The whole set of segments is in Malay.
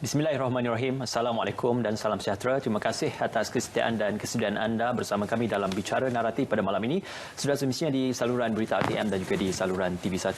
Bismillahirrahmanirrahim. Assalamualaikum dan salam sejahtera. Terima kasih atas kesetiaan dan kesediaan anda bersama kami dalam Bicara Naratif pada malam ini. Sudah semestinya di saluran Berita ATM dan juga di saluran TV1.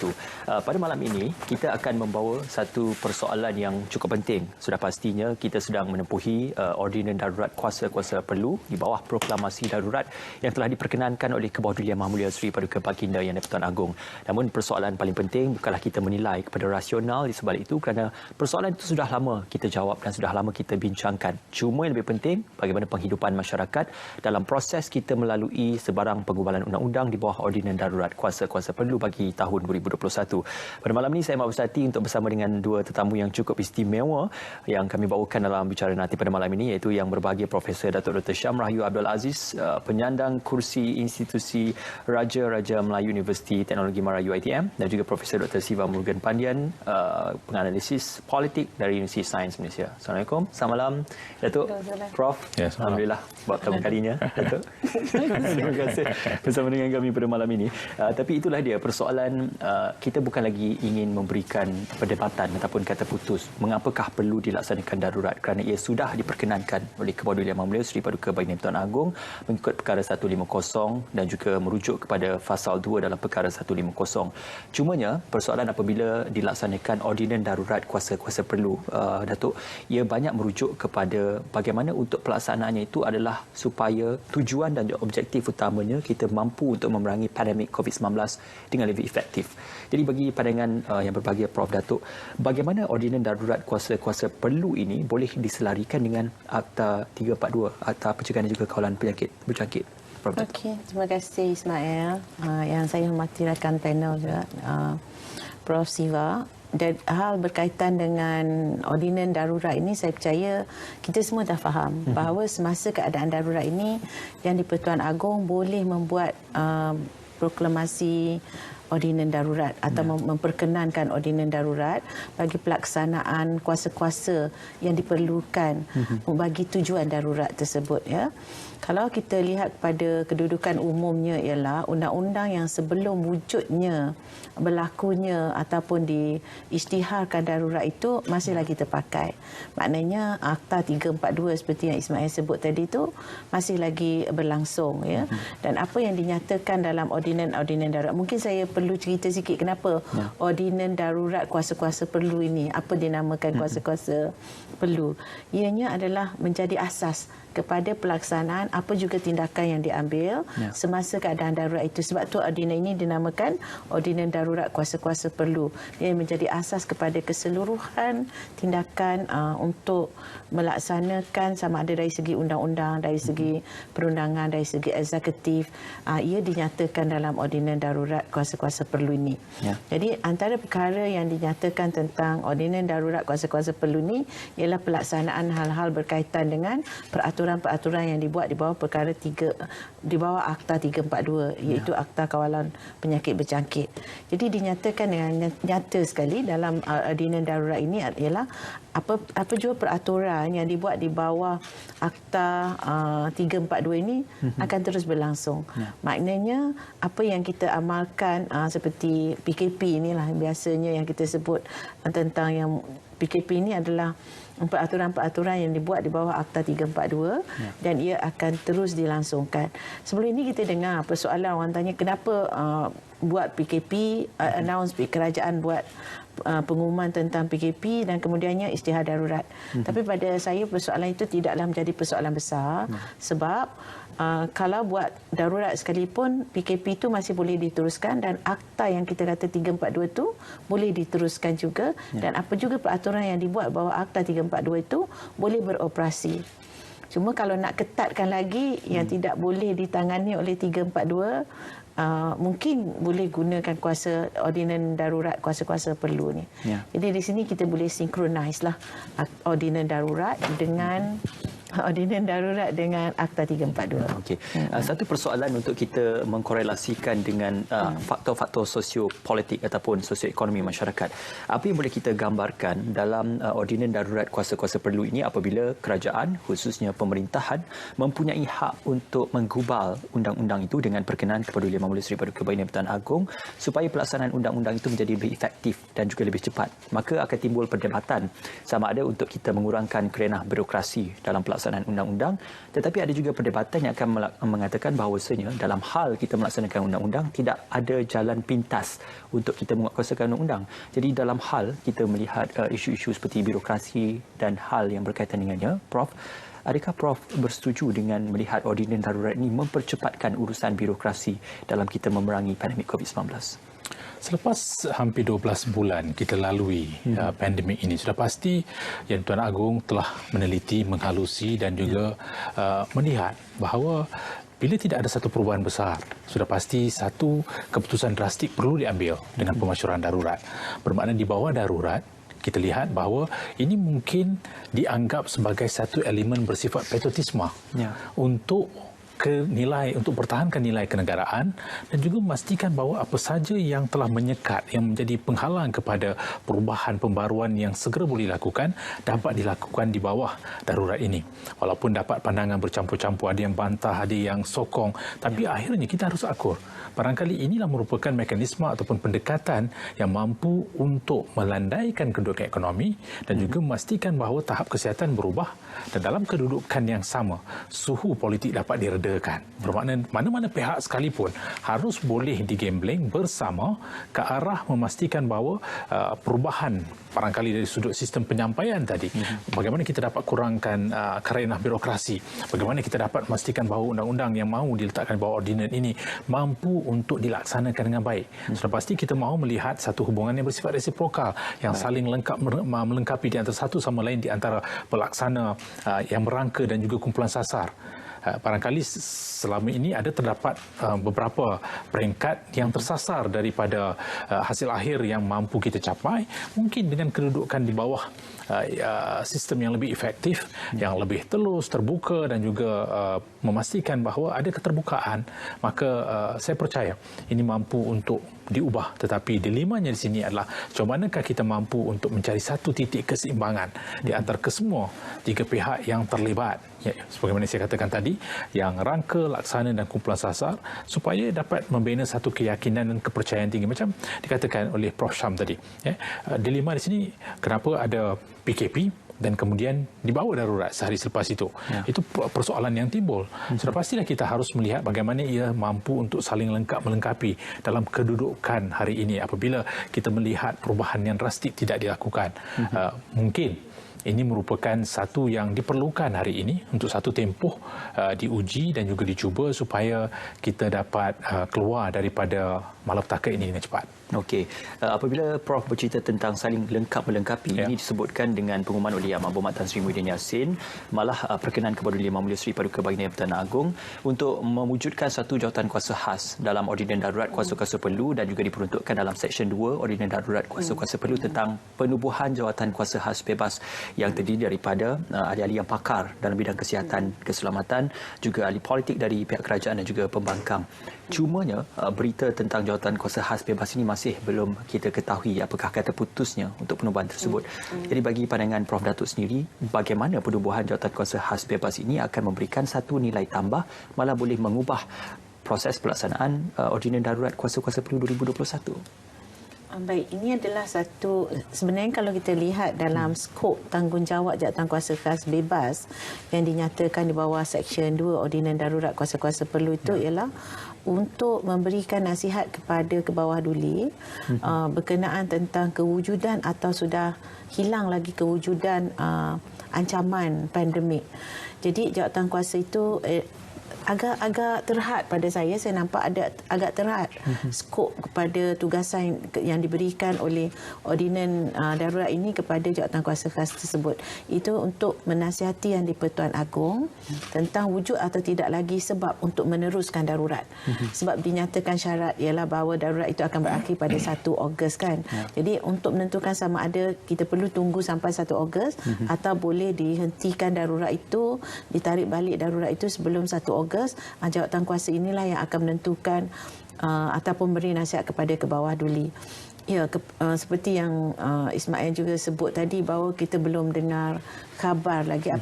Pada malam ini, kita akan membawa satu persoalan yang cukup penting. Sudah pastinya kita sedang menempuhi ordinan darurat kuasa-kuasa perlu di bawah proklamasi darurat yang telah diperkenankan oleh Kebawah Yang Mahmulia Seri Paduka Baginda Yang di-Pertuan Agong. Namun persoalan paling penting bukanlah kita menilai kepada rasional di sebalik itu, kerana persoalan itu sudah lama kita jawab dan sudah lama kita bincangkan. Cuma yang lebih penting, bagaimana penghidupan masyarakat dalam proses kita melalui sebarang pengubalan undang-undang di bawah ordinan darurat kuasa-kuasa perlu bagi tahun 2021. Pada malam ini saya mahu berhati untuk bersama dengan dua tetamu yang cukup istimewa yang kami bawakan dalam Bicara Nanti pada malam ini, iaitu yang berbahagia Profesor Datuk Dr. Syam Rahyu Abdul Aziz, penyandang kursi Institusi Raja Melayu Universiti Teknologi Merayu ITM, dan juga Profesor Dr. Siva Murugan Pandian, penganalisis politik dari Universiti Sains Malaysia. Assalamualaikum. Selamat malam, Datuk. Prof. Ya, Alhamdulillah, buat pertama kalinya, Datuk. Terima kasih bersama dengan kami pada malam ini. Tapi itulah dia persoalan, kita bukan lagi ingin memberikan perdebatan ataupun kata putus mengapakah perlu dilaksanakan darurat, kerana ia sudah diperkenankan oleh Kebawah Yang Mahmulia Seri Paduka Baginda Yang di-Pertuan Agong mengikut perkara 150 dan juga merujuk kepada fasal 2 dalam perkara 150. Cumanya persoalan apabila dilaksanakan ordinan darurat kuasa-kuasa perlu, Datuk, ia banyak merujuk kepada bagaimana untuk pelaksanaannya itu adalah supaya tujuan dan objektif utamanya kita mampu untuk memerangi pandemik COVID-19 dengan lebih efektif. Jadi bagi pandangan yang berbahagia Prof. Datuk, bagaimana ordinan darurat kuasa-kuasa perlu ini boleh diselarikan dengan Akta 342, Akta Pencegahan dan juga Kawalan Penyakit Berjangkit? Okey, terima kasih Ismail. Yang saya hormati rakan panel juga, Prof. Siva. Dan hal berkaitan dengan ordinan darurat ini, saya percaya kita semua dah faham bahawa semasa keadaan darurat ini, Yang di-Pertuan Agong boleh membuat proklamasi ordinan darurat atau memperkenankan ordinan darurat bagi pelaksanaan kuasa-kuasa yang diperlukan bagi tujuan darurat tersebut, ya. Kalau kita lihat pada kedudukan umumnya ialah undang-undang yang sebelum wujudnya, berlakunya ataupun diisytiharkan darurat itu masih lagi terpakai. Maknanya Akta 342 seperti yang Ismail sebut tadi itu masih lagi berlangsung, ya. Dan apa yang dinyatakan dalam ordinan darurat, mungkin saya perlu cerita sikit kenapa ordinan darurat kuasa-kuasa perlu ini, apa dinamakan kuasa-kuasa perlu. Ianya adalah menjadi asas kepada pelaksanaan apa juga tindakan yang diambil semasa keadaan darurat itu. Sebab tu ordinan ini dinamakan ordinan darurat kuasa-kuasa perlu. Dia menjadi asas kepada keseluruhan tindakan untuk melaksanakan, sama ada dari segi undang-undang, dari segi perundangan, dari segi eksekutif. Ia dinyatakan dalam ordinan darurat kuasa-kuasa perlu ini. Jadi antara perkara yang dinyatakan tentang ordinan darurat kuasa-kuasa perlu ini ialah pelaksanaan hal-hal berkaitan dengan peraturan yang dibuat di bawah perkara 3, di bawah Akta 342, iaitu Akta Kawalan Penyakit Berjangkit. Jadi dinyatakan dengan nyata sekali dalam ordinan darurat ini ialah apa juga peraturan yang dibuat di bawah Akta 342 ini akan terus berlangsung. Maknanya apa yang kita amalkan seperti PKP inilah biasanya yang kita sebut tentang yang PKP ini adalah peraturan-peraturan yang dibuat di bawah Akta 342 dan ia akan terus dilangsungkan. Sebelum ini kita dengar persoalan orang tanya kenapa buat PKP, announce kerajaan buat pengumuman tentang PKP dan kemudiannya isytihar darurat. Tapi pada saya persoalan itu tidaklah menjadi persoalan besar sebab kalau buat darurat sekalipun PKP itu masih boleh diteruskan dan akta yang kita kata 342 itu boleh diteruskan juga dan apa juga peraturan yang dibuat bawah akta 342 itu boleh beroperasi. Cuma kalau nak ketatkan lagi yang tidak boleh ditangani oleh 342 mungkin boleh gunakan kuasa ordinan darurat kuasa-kuasa perlu ni. Jadi di sini kita boleh synchronize lah ordinan darurat dengan ordinan darurat dengan Akta 342. Okey. Satu persoalan untuk kita mengkorelasikan dengan faktor-faktor sosiopolitik ataupun sosioekonomi masyarakat. Apa yang boleh kita gambarkan dalam ordinan darurat kuasa-kuasa perlu ini apabila kerajaan, khususnya pemerintahan, mempunyai hak untuk menggubal undang-undang itu dengan perkenaan kepada Yang Maha Sri Paduka Baginda Pertuan Agong supaya pelaksanaan undang-undang itu menjadi lebih efektif dan juga lebih cepat. Maka akan timbul perdebatan sama ada untuk kita mengurangkan kerenah birokrasi dalam pelaksanaan undang-undang, tetapi ada juga perdebatan yang akan mengatakan bahawasanya dalam hal kita melaksanakan undang-undang tidak ada jalan pintas untuk kita menguatkuasakan undang-undang. Jadi dalam hal kita melihat isu-isu seperti birokrasi dan hal yang berkaitan dengannya, Prof, adakah Prof bersetuju dengan melihat ordinan darurat ini mempercepatkan urusan birokrasi dalam kita memerangi pandemik COVID-19? Selepas hampir 12 bulan kita lalui pandemik ini, sudah pasti Yang Tuan Agong telah meneliti, menghalusi dan juga melihat bahawa bila tidak ada satu perubahan besar, sudah pasti satu keputusan drastik perlu diambil dengan pemasyuran darurat. Bermakna di bawah darurat, kita lihat bahawa ini mungkin dianggap sebagai satu elemen bersifat patriotisme untuk pertahankan nilai kenegaraan dan juga memastikan bahawa apa saja yang telah menyekat, yang menjadi penghalang kepada perubahan pembaruan yang segera boleh dilakukan, dapat dilakukan di bawah darurat ini. Walaupun dapat pandangan bercampur-campur, ada yang bantah, ada yang sokong, tapi akhirnya kita harus akur. Barangkali inilah merupakan mekanisme ataupun pendekatan yang mampu untuk melandaikan kedudukan ekonomi dan juga memastikan bahawa tahap kesihatan berubah dan dalam kedudukan yang sama, suhu politik dapat diredakan. Bermakna mana-mana pihak sekalipun harus boleh digambling bersama ke arah memastikan bahawa perubahan barangkali dari sudut sistem penyampaian tadi, bagaimana kita dapat kurangkan kerenah birokrasi, bagaimana kita dapat memastikan bahawa undang-undang yang mahu diletakkan di bawah ordinan ini mampu untuk dilaksanakan dengan baik. Sudah pasti kita mahu melihat satu hubungan yang bersifat resiprokal, yang saling melengkapi di antara satu sama lain, di antara pelaksana yang merangka dan juga kumpulan sasar. Barangkali selama ini ada terdapat beberapa peringkat yang tersasar daripada hasil akhir yang mampu kita capai, mungkin dengan kedudukan di bawah sistem yang lebih efektif, yang lebih telus, terbuka dan juga memastikan bahawa ada keterbukaan, maka saya percaya ini mampu untuk diubah. Tetapi dilemanya di sini adalah macam manakah kita mampu untuk mencari satu titik keseimbangan di antara kesemua tiga pihak yang terlibat. Ya, sebagaimana saya katakan tadi, yang rangka, laksana dan kumpulan sasar, supaya dapat membina satu keyakinan dan kepercayaan tinggi macam dikatakan oleh Prof Syam tadi. Ya, dilema di sini kenapa ada PKP dan kemudian dibawa darurat sehari selepas itu. Itu persoalan yang timbul. Sudah pastilah kita harus melihat bagaimana ia mampu untuk saling melengkapi dalam kedudukan hari ini apabila kita melihat perubahan yang drastik tidak dilakukan. Mungkin ini merupakan satu yang diperlukan hari ini untuk satu tempoh diuji dan juga dicuba supaya kita dapat keluar daripada malapetaka ini dengan cepat. Okey, apabila Prof bercerita tentang saling lengkap-melengkapi, ini disebutkan dengan pengumuman oleh Yang Berhormat Tan Sri Muhyiddin Yassin, malah perkenaan kepada Yang Maha Sri Paduka Baginda Pertuan Agong untuk mewujudkan satu jawatan kuasa khas dalam ordinan darurat kuasa-kuasa perlu dan juga diperuntukkan dalam Seksyen 2 ordinan darurat kuasa-kuasa perlu tentang penubuhan jawatan kuasa khas bebas yang terdiri daripada ahli-ahli yang pakar dalam bidang kesihatan, keselamatan, juga ahli politik dari pihak kerajaan dan juga pembangkang. Cumanya berita tentang jawatan kuasa khas bebas ini masih belum kita ketahui apakah kata putusnya untuk penubuhan tersebut. Jadi bagi pandangan Prof Datuk sendiri, bagaimana penubuhan jawatan kuasa khas bebas ini akan memberikan satu nilai tambah, malah boleh mengubah proses pelaksanaan ordinan darurat kuasa-kuasa perlu 2021? Baik, ini adalah satu, sebenarnya kalau kita lihat dalam skop tanggungjawab jawatan kuasa khas bebas yang dinyatakan di bawah Seksyen 2 Ordinan Darurat Kuasa-Kuasa Perlu itu ialah untuk memberikan nasihat kepada ke bawah duli berkenaan tentang kewujudan atau sudah hilang lagi kewujudan ancaman pandemik. Jadi jawatan kuasa itu agak terhad pada saya nampak ada agak terhad skop kepada tugasan yang diberikan oleh ordinan darurat ini kepada jawatankuasa khas tersebut. Itu untuk menasihati Yang di-Pertuan Agong tentang wujud atau tidak lagi sebab untuk meneruskan darurat. Sebab dinyatakan syarat ialah bahawa darurat itu akan berakhir pada 1 Ogos kan. Jadi untuk menentukan sama ada kita perlu tunggu sampai 1 Ogos atau boleh dihentikan darurat itu, ditarik balik darurat itu sebelum 1 Ogos. Jawatankuasa inilah yang akan menentukan ataupun beri nasihat kepada ke bawah duli. Ya, seperti yang Ismail juga sebut tadi bahawa kita belum dengar khabar lagi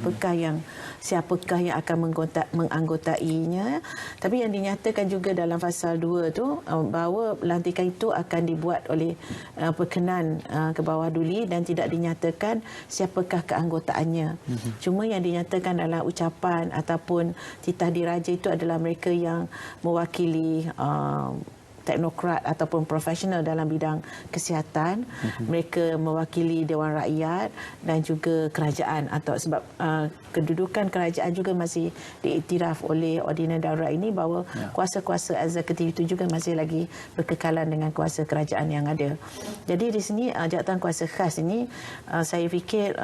siapakah yang akan menganggotainya. Tapi yang dinyatakan juga dalam pasal 2 tu bahawa pelantikan itu akan dibuat oleh perkenan ke bawah duli dan tidak dinyatakan siapakah keanggotaannya. Cuma yang dinyatakan dalam ucapan ataupun titah diraja itu adalah mereka yang mewakili teknokrat ataupun profesional dalam bidang kesihatan. Mereka mewakili Dewan Rakyat dan juga kerajaan, atau sebab kedudukan kerajaan juga masih diiktiraf oleh ordinan darurat ini bahawa kuasa-kuasa eksekutif itu juga masih lagi berkekalan dengan kuasa kerajaan yang ada. Jadi di sini jawatankuasa khas ini saya fikir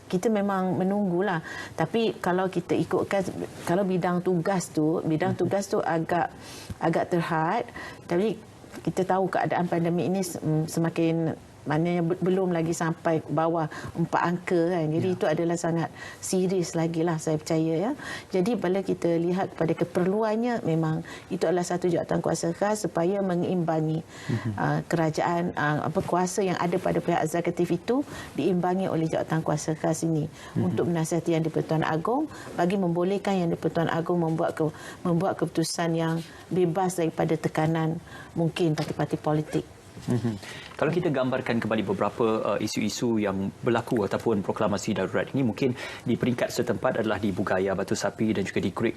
kita memang menunggulah. Tapi kalau kita ikutkan, kalau bidang tugas tu agak terhad. Tapi kita tahu keadaan pandemik ini semakin, maknanya belum lagi sampai bawah 4 angka kan. Jadi itu adalah sangat serius lagi lah, saya percaya ya. Jadi bila kita lihat kepada keperluannya, memang itu adalah satu jawatankuasa khas supaya mengimbangi kerajaan, kuasa yang ada pada pihak eksekutif itu diimbangi oleh jawatankuasa khas ini untuk menasihati Yang di-Pertuan Agong bagi membolehkan Yang di-Pertuan Agong membuat keputusan yang bebas daripada tekanan mungkin parti-parti politik. Kalau kita gambarkan kembali beberapa isu-isu yang berlaku ataupun proklamasi darurat ini, mungkin di peringkat setempat adalah di Bugaya, Batu Sapi dan juga di Creek,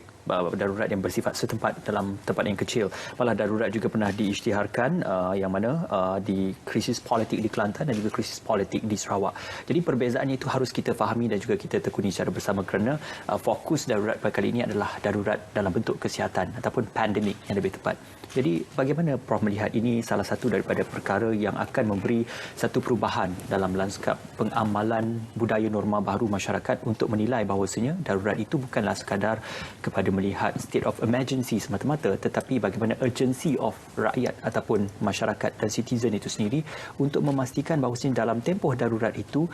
darurat yang bersifat setempat dalam tempat yang kecil. Malah darurat juga pernah diisytiharkan yang mana di krisis politik di Kelantan dan juga krisis politik di Sarawak. Jadi perbezaannya itu harus kita fahami dan juga kita tekuni secara bersama, kerana fokus darurat pada kali ini adalah darurat dalam bentuk kesihatan ataupun pandemik yang lebih tepat. Jadi bagaimana Prof melihat ini salah satu daripada perkara yang akan memberi satu perubahan dalam lanskap pengamalan budaya norma baru masyarakat untuk menilai bahawasanya darurat itu bukanlah sekadar kepada melihat state of emergency semata-mata, tetapi bagaimana urgency of rakyat ataupun masyarakat dan citizen itu sendiri untuk memastikan bahawasanya dalam tempoh darurat itu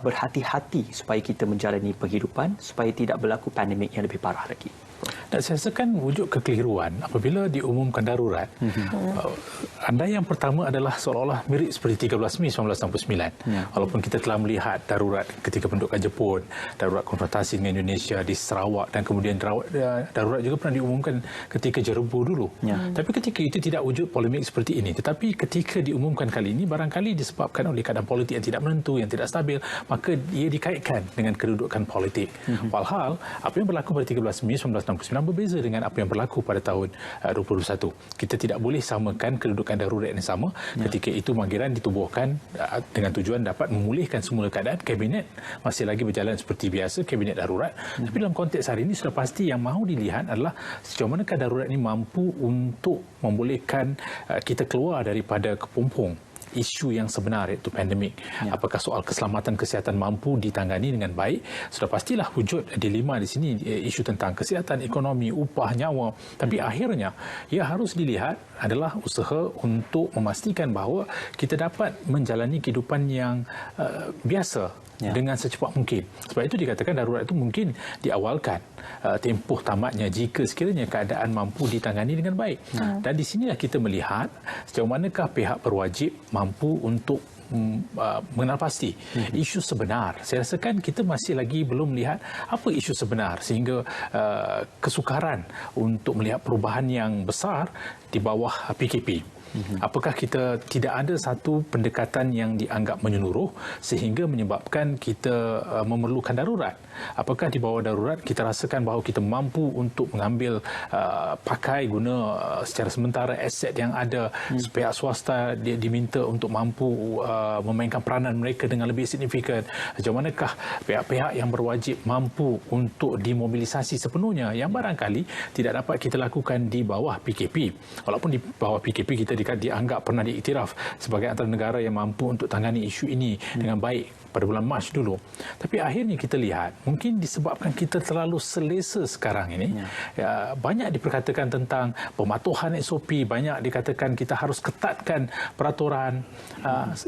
berhati-hati supaya kita menjalani penghidupan supaya tidak berlaku pandemik yang lebih parah lagi. Dan saya rasakan wujud kekeliruan apabila diumumkan darurat. Andai yang pertama adalah seolah-olah mirip seperti 13 Mei 1969. Walaupun kita telah melihat darurat ketika pendudukan Jepun, darurat konfrontasi dengan Indonesia di Sarawak, dan kemudian darurat juga pernah diumumkan ketika Jerebu dulu. Tapi ketika itu tidak wujud polemik seperti ini. Tetapi ketika diumumkan kali ini, barangkali disebabkan oleh keadaan politik yang tidak menentu, yang tidak stabil, maka ia dikaitkan dengan kedudukan politik. Walhal, apa yang berlaku pada 13 Mei 1969 berbeza dengan apa yang berlaku pada tahun 2021. Kita tidak boleh samakan kedudukan darurat yang sama. Ketika itu Manggiran ditubuhkan dengan tujuan dapat memulihkan semula keadaan. Kabinet masih lagi berjalan seperti biasa, kabinet darurat. Tapi dalam konteks hari ini sudah pasti yang mahu dilihat adalah sejauh manakah darurat ini mampu untuk membolehkan kita keluar daripada kepompong isu yang sebenar, iaitu pandemik. Apakah soal keselamatan kesihatan mampu ditangani dengan baik? Sudah pastilah wujud dilema di sini, isu tentang kesihatan, ekonomi, upah, nyawa. Tapi akhirnya ia harus dilihat adalah usaha untuk memastikan bahawa kita dapat menjalani kehidupan yang biasa dengan secepat mungkin. Sebab itu dikatakan darurat itu mungkin diawalkan tempoh tamatnya jika sekiranya keadaan mampu ditangani dengan baik. Dan di sinilah kita melihat sejauh manakah pihak berwajib mampu untuk mengenal pasti isu sebenar. Saya rasakan kita masih lagi belum melihat apa isu sebenar sehingga kesukaran untuk melihat perubahan yang besar di bawah PKP. Apakah kita tidak ada satu pendekatan yang dianggap menyeluruh sehingga menyebabkan kita memerlukan darurat? Apakah di bawah darurat kita rasakan bahawa kita mampu untuk mengambil pakai guna secara sementara aset yang ada, pihak swasta dia diminta untuk mampu memainkan peranan mereka dengan lebih signifikan? Macam manakah pihak-pihak yang berwajib mampu untuk dimobilisasi sepenuhnya yang barangkali tidak dapat kita lakukan di bawah PKP? Walaupun di bawah PKP kita dianggap pernah diiktiraf sebagai antara negara yang mampu untuk tangani isu ini dengan baik pada bulan Mac dulu. Tapi akhirnya kita lihat mungkin disebabkan kita terlalu selesa sekarang ini, banyak diperkatakan tentang pematuhan SOP, banyak dikatakan kita harus ketatkan peraturan.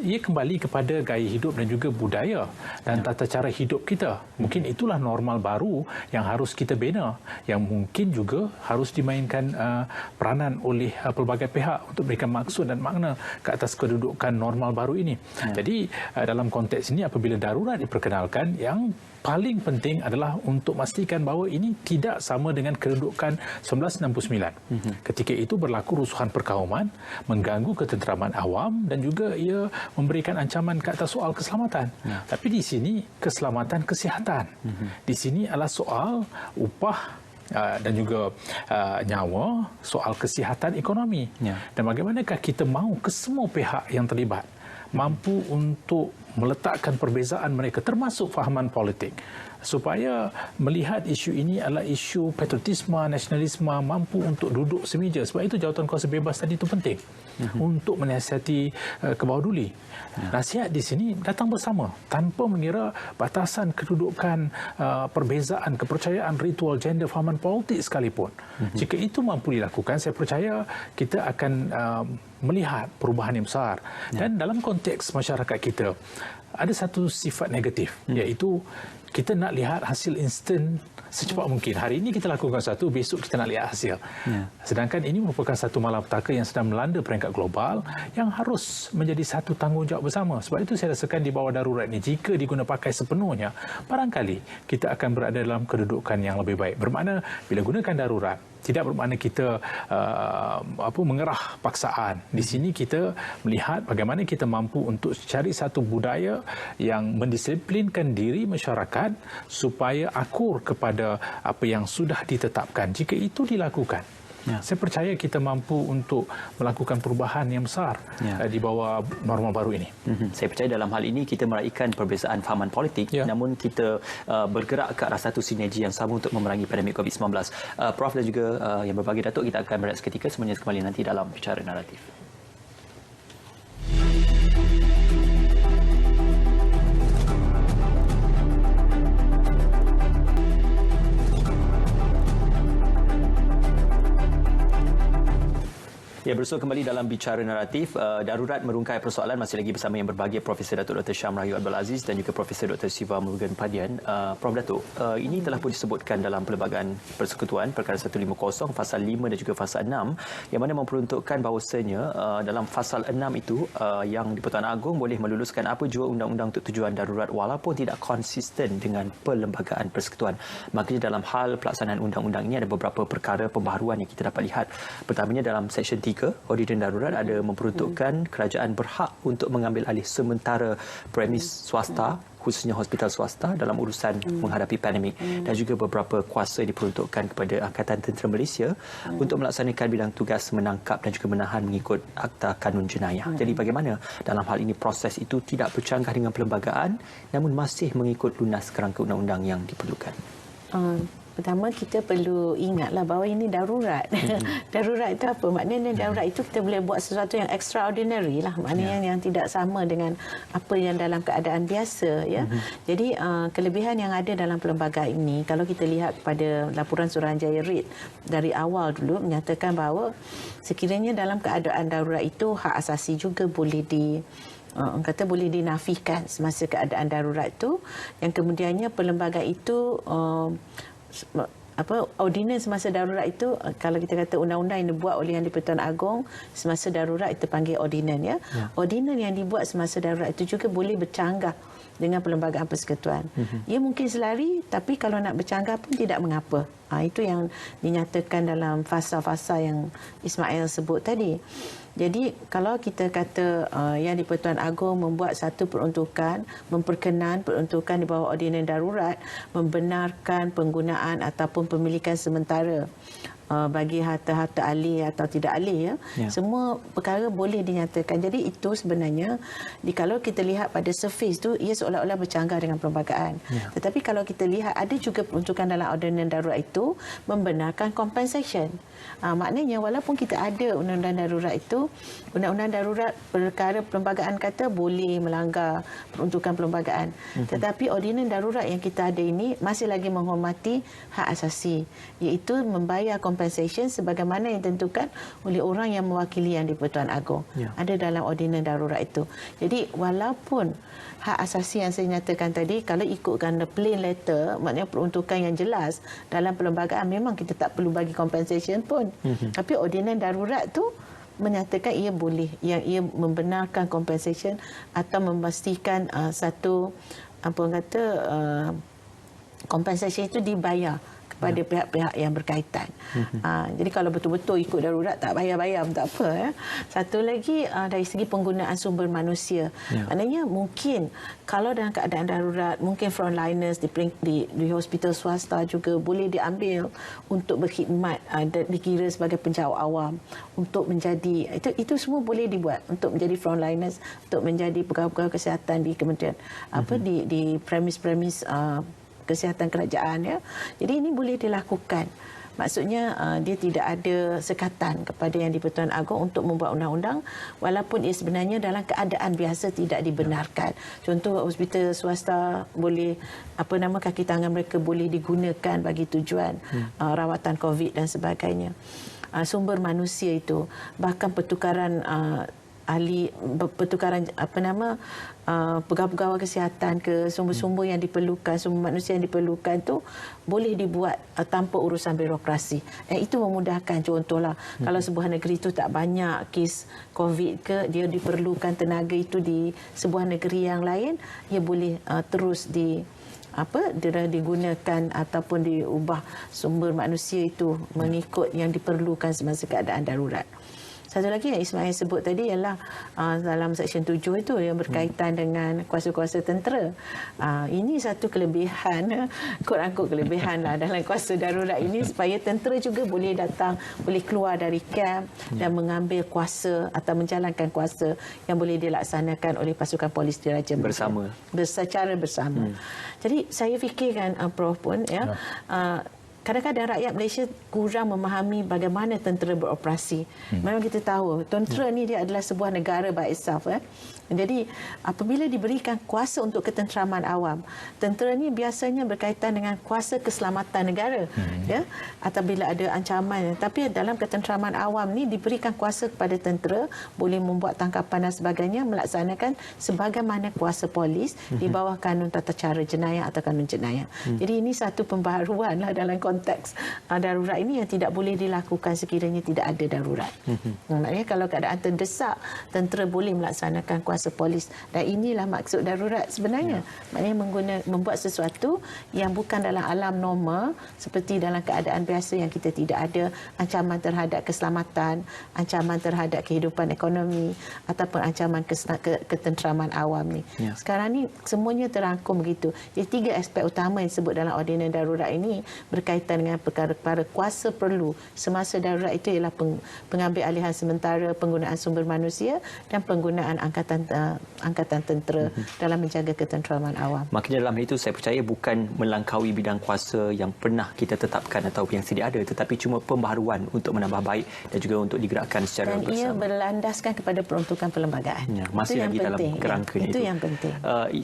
Ia kembali kepada gaya hidup dan juga budaya dan tata cara hidup kita. Mungkin itulah normal baru yang harus kita bina, yang mungkin juga harus dimainkan peranan oleh pelbagai pihak untuk berikan maksud dan makna ke atas kedudukan normal baru ini. Jadi dalam konteks ini apabila darurat diperkenalkan, yang paling penting adalah untuk memastikan bahawa ini tidak sama dengan kedudukan 1969. Ketika itu berlaku rusuhan perkauman, mengganggu ketenteraman awam dan juga ia memberikan ancaman ke atas soal keselamatan. Tapi di sini keselamatan kesihatan. Di sini adalah soal upah dan juga nyawa, soal kesihatan ekonomi. Dan bagaimanakah kita mahu ke semua pihak yang terlibat mampu untuk meletakkan perbezaan mereka termasuk fahaman politik supaya melihat isu ini adalah isu patriotisme, nasionalisme, mampu untuk duduk semeja. Sebab itu jawatan kuasa bebas tadi itu penting untuk menasihati kebawah-duli. Nasihat di sini datang bersama tanpa mengira batasan kedudukan, perbezaan, kepercayaan, ritual, gender, fahaman politik sekalipun. Jika itu mampu dilakukan, saya percaya kita akan melihat perubahan yang besar. Dan dalam konteks masyarakat kita, ada satu sifat negatif, iaitu kita nak lihat hasil instan secepat mungkin. Hari ini kita lakukan satu, besok kita nak lihat hasil. Sedangkan ini merupakan satu malapetaka yang sedang melanda peringkat global yang harus menjadi satu tanggungjawab bersama. Sebab itu saya rasakan di bawah darurat ini, jika diguna pakai sepenuhnya, barangkali kita akan berada dalam kedudukan yang lebih baik. Bermakna bila gunakan darurat, tidak bermakna kita mengerah paksaan. Di sini kita melihat bagaimana kita mampu untuk cari satu budaya yang mendisiplinkan diri masyarakat supaya akur kepada apa yang sudah ditetapkan. Jika itu dilakukan, saya percaya kita mampu untuk melakukan perubahan yang besar di bawah norma baru ini. Saya percaya dalam hal ini kita meraihkan perbezaan fahaman politik, namun kita bergerak ke arah satu sinergi yang sama untuk memerangi pandemik COVID-19. Prof dan juga yang berbagi Datuk, kita akan berehat seketika, semuanya kembali nanti dalam Bicara Naratif. Ya, bersua kembali dalam Bicara Naratif. Darurat merungkai persoalan, masih lagi bersama yang berbahagia Profesor Datuk Dr. Syam Rahayu Abdul Aziz dan juga Profesor Dr. Siva Murugan Padian. Prof Datuk, ini telah pun disebutkan dalam Perlembagaan Persekutuan Perkara 150 Fasal 5 dan juga Fasal 6 yang mana memperuntukkan bahawasanya dalam Fasal 6 itu yang di-Pertuan Agong boleh meluluskan apa jua undang-undang untuk tujuan darurat walaupun tidak konsisten dengan Perlembagaan Persekutuan. Makanya dalam hal pelaksanaan undang-undang ini ada beberapa perkara pembaharuan yang kita dapat lihat. Pertamanya dalam Seksyen 3 Ordinans Darurat ada memperuntukkan kerajaan berhak untuk mengambil alih sementara premis swasta, khususnya hospital swasta dalam urusan menghadapi pandemik, dan juga beberapa kuasa diperuntukkan kepada Angkatan Tentera Malaysia untuk melaksanakan bidang tugas menangkap dan juga menahan mengikut Akta Kanun Jenayah. Jadi bagaimana dalam hal ini proses itu tidak bercanggah dengan perlembagaan namun masih mengikut lunas kerangka undang-undang yang diperlukan? Pertama, kita perlu ingatlah bahawa ini darurat. Darurat itu apa? Maknanya darurat itu kita boleh buat sesuatu yang extraordinary lah. Maknanya yang tidak sama dengan apa yang dalam keadaan biasa. Ya. Jadi kelebihan yang ada dalam perlembagaan ini, kalau kita lihat pada laporan Suruhanjaya REIT dari awal dulu menyatakan bahawa sekiranya dalam keadaan darurat itu hak asasi juga boleh kata boleh dinafikan semasa keadaan darurat itu, yang kemudiannya perlembagaan itu ordinans semasa darurat itu, kalau kita kata undang-undang yang dibuat oleh Yang di-Pertuan Agong semasa darurat itu panggil ordinans Ordinans yang dibuat semasa darurat itu juga boleh bercanggah dengan Perlembagaan Persekutuan. Ia mungkin selari, tapi kalau nak bercanggah pun tidak mengapa. Itu yang dinyatakan dalam fasa-fasa yang Ismail sebut tadi. Jadi kalau kita kata Yang di-Pertuan Agong membuat satu peruntukan, memperkenan peruntukan di bawah ordinan darurat, membenarkan penggunaan ataupun pemilikan sementara bagi harta-harta ahli atau tidak ahli, semua perkara boleh dinyatakan. Jadi itu sebenarnya kalau kita lihat pada surface tu, ia seolah-olah bercanggah dengan perlembagaan. Tetapi kalau kita lihat ada juga peruntukan dalam ordinan darurat itu membenarkan compensation. Maknanya walaupun kita ada undang-undang darurat itu, undang-undang darurat perkara perlembagaan kata boleh melanggar peruntukan perlembagaan. Tetapi ordinan darurat yang kita ada ini masih lagi menghormati hak asasi, iaitu membayar compensation sebagaimana yang ditentukan oleh orang yang mewakili Yang di-Pertuan Agong. Ada dalam ordinan darurat itu. Jadi walaupun hak asasi yang saya nyatakan tadi, kalau ikutkan the plain letter, maknanya peruntukan yang jelas dalam perlembagaan, memang kita tak perlu bagi compensation pun. Tapi ordinan darurat tu menyatakan ia boleh, yang ia membenarkan compensation atau memastikan satu compensation itu dibayar kepada pihak-pihak yang berkaitan. Jadi kalau betul-betul ikut darurat tak bayar-bayar pun tak apa. Satu lagi dari segi penggunaan sumber manusia. Maknanya mungkin kalau dalam keadaan darurat, mungkin frontliners di hospital swasta juga boleh diambil untuk berkhidmat, dikira sebagai penjawat awam, untuk menjadi, itu semua boleh dibuat untuk menjadi frontliners, untuk menjadi pegawai-pegawai kesihatan di kementerian, di premis-premis kesihatan kerajaan, ya. Jadi ini boleh dilakukan. Maksudnya dia tidak ada sekatan kepada Yang di-Pertuan Agong untuk membuat undang-undang walaupun ia sebenarnya dalam keadaan biasa tidak dibenarkan. Contoh hospital swasta boleh, kaki tangan mereka boleh digunakan bagi tujuan rawatan COVID dan sebagainya. Sumber manusia itu, bahkan pertukaran pegawai-pegawai kesihatan ke sumber-sumber yang diperlukan, sumber manusia yang diperlukan tu boleh dibuat tanpa urusan birokrasi. Itu memudahkan. Contohlah, kalau sebuah negeri itu tak banyak kes COVID ke, dia diperlukan tenaga itu di sebuah negeri yang lain, ia boleh terus digunakan ataupun diubah sumber manusia itu mengikut yang diperlukan semasa keadaan darurat. Satu lagi yang Ismail sebut tadi ialah dalam Seksyen 7 itu yang berkaitan dengan kuasa-kuasa tentera. Ini satu kelebihan, quote-unquote kelebihan lah dalam kuasa darurat ini, supaya tentera juga boleh datang, boleh keluar dari kamp dan mengambil kuasa atau menjalankan kuasa yang boleh dilaksanakan oleh pasukan polis diraja secara bersama. Jadi saya fikirkan Prof pun kadang-kadang rakyat Malaysia kurang memahami bagaimana tentera beroperasi. Memang kita tahu tentera ni dia adalah sebuah negara by itself. Jadi apabila diberikan kuasa untuk ketenteraman awam, tentera ni biasanya berkaitan dengan kuasa keselamatan negara, atau bila ada ancaman. Tapi dalam ketenteraman awam ni diberikan kuasa kepada tentera, boleh membuat tangkapan dan sebagainya, melaksanakan sebagaimana kuasa polis di bawah kanun tata cara jenayah atau kanun jenayah. Jadi ini satu pembaharuan lah dalam konteks darurat ini yang tidak boleh dilakukan sekiranya tidak ada darurat. Maknanya kalau keadaan terdesak, tentera boleh melaksanakan kuasa polis, dan inilah maksud darurat sebenarnya. Maknanya membuat sesuatu yang bukan dalam alam normal, seperti dalam keadaan biasa yang kita tidak ada ancaman terhadap keselamatan, ancaman terhadap kehidupan ekonomi ataupun ancaman ketenteraman awam ni. Sekarang ni semuanya terangkum begitu. Jadi 3 aspek utama yang disebut dalam ordinan darurat ini berkaitan dengan perkara-perkara kuasa perlu semasa darurat, itu ialah pengambil alihan sementara, penggunaan sumber manusia dan penggunaan angkatan tentera dalam menjaga ketenteraman awam. Maknanya dalam itu saya percaya bukan melangkaui bidang kuasa yang pernah kita tetapkan atau yang sedia ada, tetapi cuma pembaharuan untuk menambah baik dan juga untuk digerakkan secara bersama. Dan ia berlandaskan kepada peruntukan perlembagaan. Masih lagi dalam kerangka itu. Itu yang penting.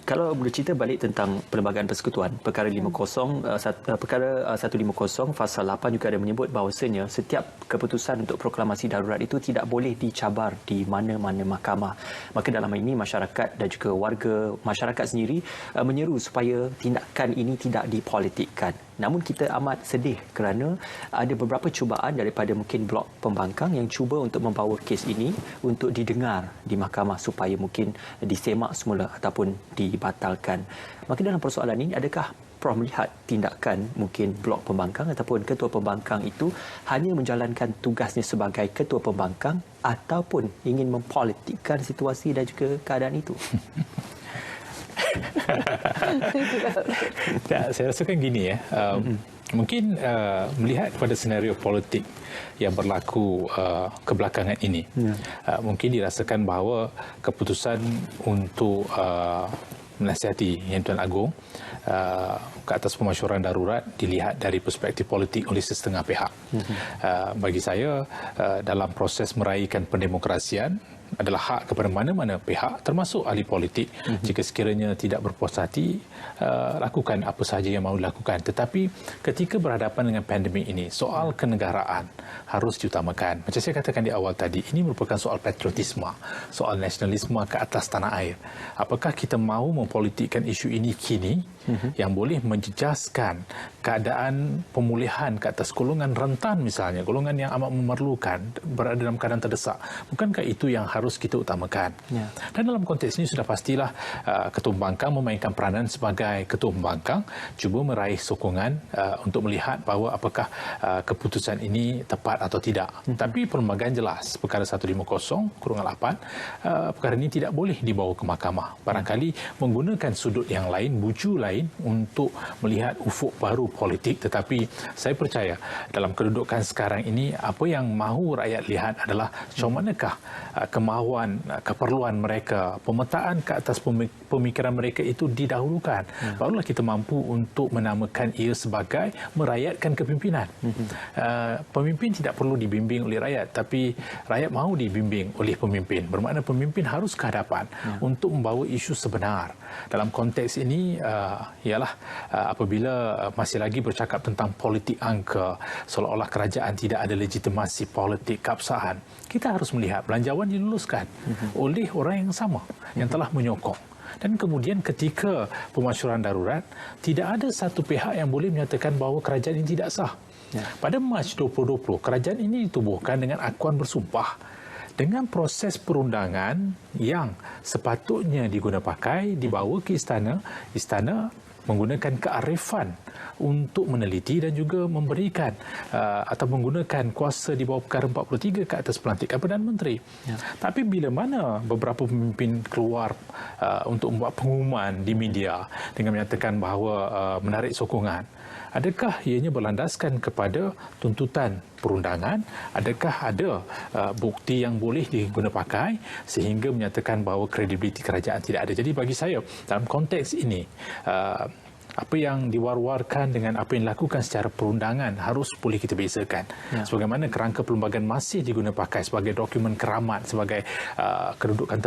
Kalau bercerita balik tentang Perlembagaan Persekutuan, perkara 150 Fasal 8 juga ada menyebut bahawasanya setiap keputusan untuk proklamasi darurat itu tidak boleh dicabar di mana-mana mahkamah. Maka dalam ini masyarakat dan juga warga masyarakat sendiri menyeru supaya tindakan ini tidak dipolitikkan. Namun kita amat sedih kerana ada beberapa cubaan daripada mungkin blok pembangkang yang cuba untuk membawa kes ini untuk didengar di mahkamah supaya mungkin disemak semula ataupun dibatalkan. Maka dalam persoalan ini, adakah Prof melihat tindakan mungkin blok pembangkang ataupun ketua pembangkang itu hanya menjalankan tugasnya sebagai ketua pembangkang ataupun ingin mempolitikkan situasi dan juga keadaan itu? Tak, saya rasakan gini ya. Mungkin melihat pada senario politik yang berlaku kebelakangan ini, mungkin dirasakan bahawa keputusan untuk menasihati Yang Tuan Agong ke atas pemasyuran darurat dilihat dari perspektif politik oleh setengah pihak. Bagi saya, dalam proses meraihkan pendemokrasian adalah hak kepada mana-mana pihak termasuk ahli politik. Jika sekiranya tidak berpuas hati, lakukan apa sahaja yang mahu dilakukan. Tetapi ketika berhadapan dengan pandemik ini, soal kenegaraan harus diutamakan. Macam saya katakan di awal tadi, ini merupakan soal patriotisme, soal nasionalisme ke atas tanah air. Apakah kita mahu mempolitikkan isu ini kini yang boleh menjejaskan keadaan pemulihan ke atas golongan rentan misalnya, golongan yang amat memerlukan, berada dalam keadaan terdesak. Bukankah itu yang harus kita utamakan? Dan dalam konteks ini sudah pastilah Ketua Pembangkang memainkan peranan sebagai Ketua Pembangkang, cuba meraih sokongan untuk melihat bahawa apakah keputusan ini tepat atau tidak. Tapi perlembagaan jelas, perkara 150/8, perkara ini tidak boleh dibawa ke mahkamah. Barangkali menggunakan sudut yang lain, buju lain untuk melihat ufuk baru politik. Tetapi saya percaya dalam kedudukan sekarang ini, apa yang mahu rakyat lihat adalah macam manakah kemahuan, keperluan mereka, pemetaan ke atas pemikiran mereka itu didahulukan. Barulah kita mampu untuk menamakan ia sebagai merayatkan kepimpinan. Pemimpin tidak perlu dibimbing oleh rakyat, tapi rakyat mahu dibimbing oleh pemimpin. Bermakna pemimpin harus ke hadapan untuk membawa isu sebenar. Dalam konteks ini ialah apabila masih lagi bercakap tentang politik angka, seolah-olah kerajaan tidak ada legitimasi politik keabsahan, kita harus melihat belanjawan diluluskan oleh orang yang sama yang telah menyokong. Dan kemudian ketika pemasyuran darurat, tidak ada satu pihak yang boleh menyatakan bahawa kerajaan ini tidak sah. Pada Mac 2020, kerajaan ini ditubuhkan dengan akuan bersumpah, dengan proses perundangan yang sepatutnya diguna pakai, dibawa ke istana menggunakan kearifan untuk meneliti dan juga memberikan atau menggunakan kuasa di bawah perkara 43 ke atas pelantikan Perdana Menteri. Tapi bila mana beberapa pemimpin keluar untuk membuat pengumuman di media dengan menyatakan bahawa menarik sokongan, adakah ianya berlandaskan kepada tuntutan perundangan? Adakah ada bukti yang boleh diguna pakai sehingga menyatakan bahawa kredibiliti kerajaan tidak ada? Jadi bagi saya, dalam konteks ini, apa yang diwar-warkan dengan apa yang dilakukan secara perundangan harus boleh kita bezakan. Sebagaimana kerangka perlembagaan masih diguna pakai sebagai dokumen keramat, sebagai kedudukan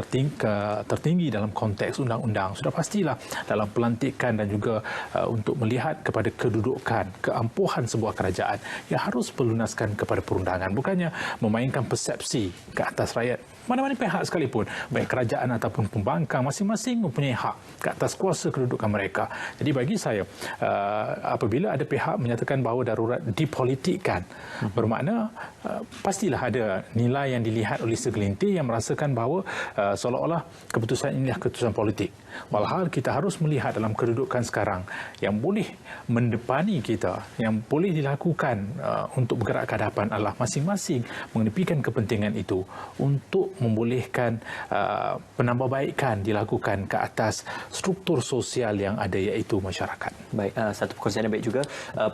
tertinggi dalam konteks undang-undang. Sudah pastilah dalam pelantikan dan juga untuk melihat kepada kedudukan, keampuhan sebuah kerajaan yang harus berlunaskan kepada perundangan. Bukannya memainkan persepsi ke atas rakyat. Mana-mana pihak sekalipun, baik kerajaan ataupun pembangkang, masing-masing mempunyai hak ke atas kuasa kedudukan mereka. Jadi bagi saya, apabila ada pihak menyatakan bahawa darurat dipolitikkan, bermakna pastilah ada nilai yang dilihat oleh segelintir yang merasakan bahawa seolah-olah keputusan inilah keputusan politik. Walhal kita harus melihat dalam kedudukan sekarang yang boleh mendepani kita, yang boleh dilakukan untuk bergerak ke hadapan adalah masing-masing mengedepikan kepentingan itu untuk membolehkan penambahbaikan dilakukan ke atas struktur sosial yang ada, iaitu masyarakat. Baik, satu perkongsian yang baik juga.